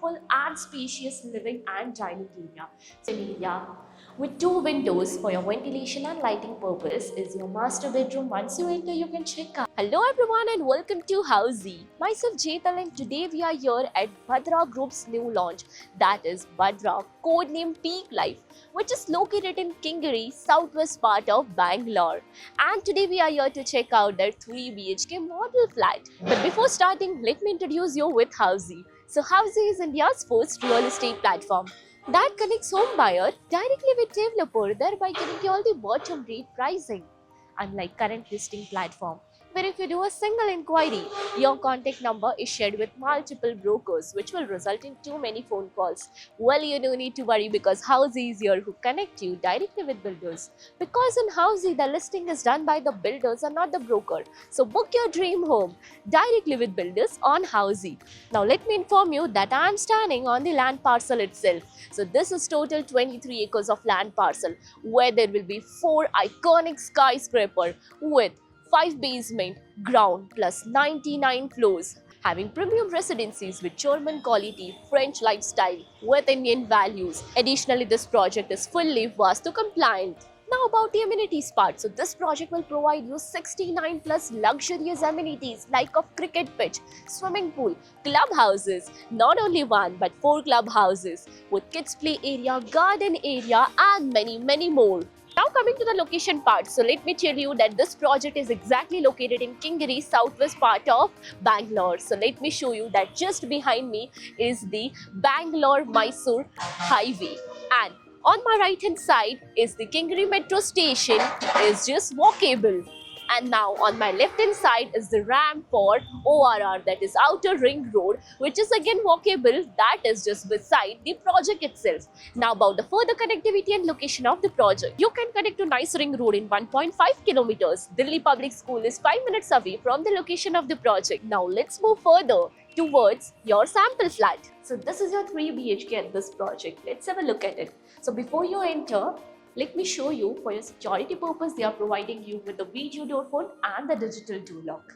beautiful and spacious living and dining area. Area with two windows for your ventilation and lighting purpose is your master bedroom. Once you enter, you can check out. Hello everyone and welcome to Housey. Myself Jetal and today we are here at Bhadra Group's new launch, that is Bhadra, codename Peak Life, which is located in Kingiri, southwest part of Bangalore. And today we are here to check out their 3 BHK model flat. But before starting, let me introduce you with Housey. So Housey is India's first real estate platform that connects home buyer directly with developer, thereby giving you all the bottom rate pricing. Unlike current listing platform, where if you do a single inquiry, your contact number is shared with multiple brokers, which will result in too many phone calls. Well, you don't need to worry because Housey is here who connect you directly with builders. Because in Housey, the listing is done by the builders and not the broker. So book your dream home directly with builders on Housey. Now let me inform you that I am standing on the land parcel itself. So this is total 23 acres of land parcel where there will be 4 iconic skyscraper with 5 basement, ground plus 99 floors, having premium residencies with German quality, French lifestyle with Indian values. Additionally, this project is fully Vastu compliant. Now about the amenities part. So this project will provide you 69 plus luxurious amenities like a cricket pitch, swimming pool, clubhouses, not only 1 but 4 clubhouses with kids play area, garden area and many more. Now coming to the location part, so let me tell you that this project is exactly located in Kingiri, southwest part of Bangalore. So let me show you that just behind me is the Bangalore-Mysore highway, and on my right hand side is the Kingiri metro station, is just walkable. And now on my left hand side is the ramp for ORR, that is Outer Ring Road, which is again walkable, that is just beside the project itself. Now about the further connectivity and location of the project. You can connect to Nice Ring Road in 1.5 kilometers. Delhi Public School is 5 minutes away from the location of the project. Now let's move further towards your sample flat. So this is your 3 BHK at this project. Let's have a look at it. So before you enter, let me show you, for your security purpose, they are providing you with the video door phone and the digital door lock.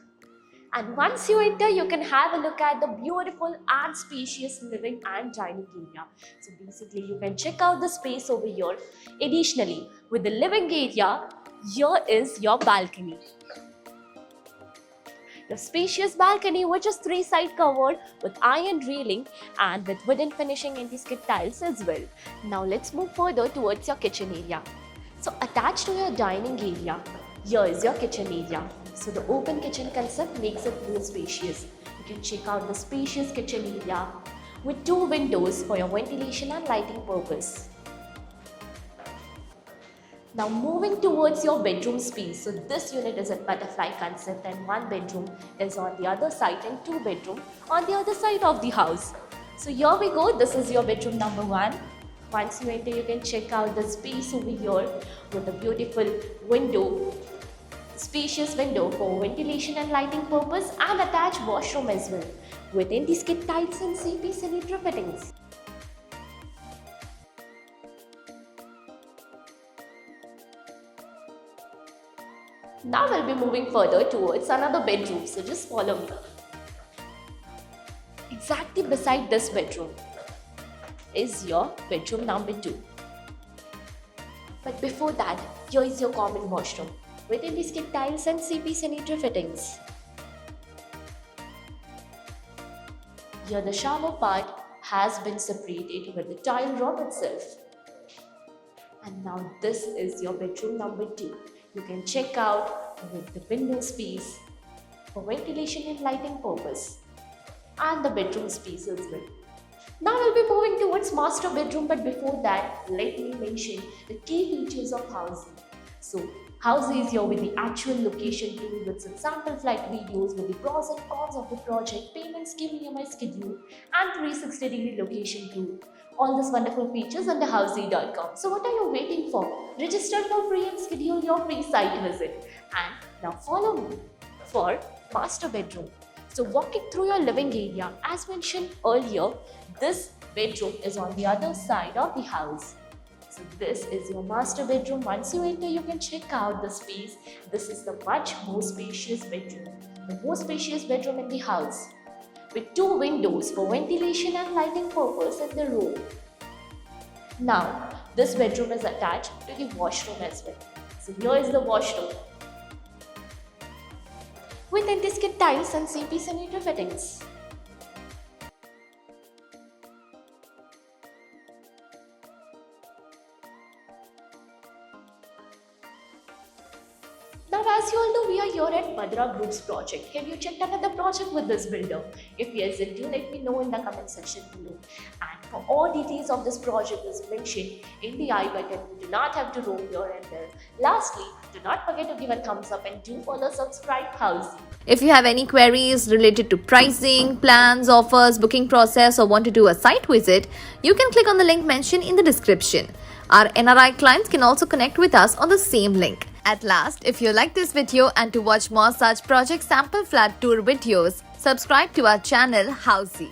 And once you enter, you can have a look at the beautiful and spacious living and dining area. So basically, you can check out the space over here. Additionally, with the living area, here is your balcony. The spacious balcony, which is 3 side covered with iron railing and with wooden finishing anti-skid tiles as well. Now let's move further towards your kitchen area. So attached to your dining area, here is your kitchen area. So the open kitchen concept makes it more spacious. You can check out the spacious kitchen area with 2 windows for your ventilation and lighting purpose. Now moving towards your bedroom space, so this unit is a butterfly concept and 1 bedroom is on the other side and 2 bedroom on the other side of the house. So here we go, this is your bedroom number 1. Once you enter, you can check out the space over here with a beautiful window, spacious window for ventilation and lighting purpose and attached washroom as well with anti-skid tiles and CP sanitary fittings. Now we'll be moving further towards another bedroom, so just follow me. Exactly beside this bedroom is your bedroom number 2. But before that, here is your common washroom with anti-skid tiles and CP sanitary fittings. Here the shower part has been separated with the tile rod itself. And now this is your bedroom number 2. You can check out with the window space for ventilation and lighting purpose and the bedroom space as well. Now we'll be moving towards master bedroom, but before that, let me mention the key features of Housey. So Housey is here with the actual location tool with some sample flight videos with the pros and cons of the project, payment scheme, EMI schedule and 360-degree location tool. All these wonderful features under Housey.com. So what are you waiting for? Register for free and schedule your free site visit. And now follow me for master bedroom. So walking through your living area, as mentioned earlier, this bedroom is on the other side of the house. So this is your master bedroom. Once you enter, you can check out the space. This is the much more spacious bedroom. The most spacious bedroom in the house. with 2 windows for ventilation and lighting purpose in the room. Now, this bedroom is attached to the washroom as well. So here is the washroom with intricate tiles and CP sanitary fittings. Now, as you all know, we are here at Madra Group's project. Have you checked another project with this builder? If yes, then do let me know in the comment section below. And for all details of this project is mentioned in the I button. You do not have to roam here and there. Lastly, do not forget to give a thumbs up and do follow subscribe Housey. If you have any queries related to pricing, plans, offers, booking process, or want to do a site visit, you can click on the link mentioned in the description. Our NRI clients can also connect with us on the same link. At last, if you like this video and to watch more such project sample flat tour videos, subscribe to our channel Housey.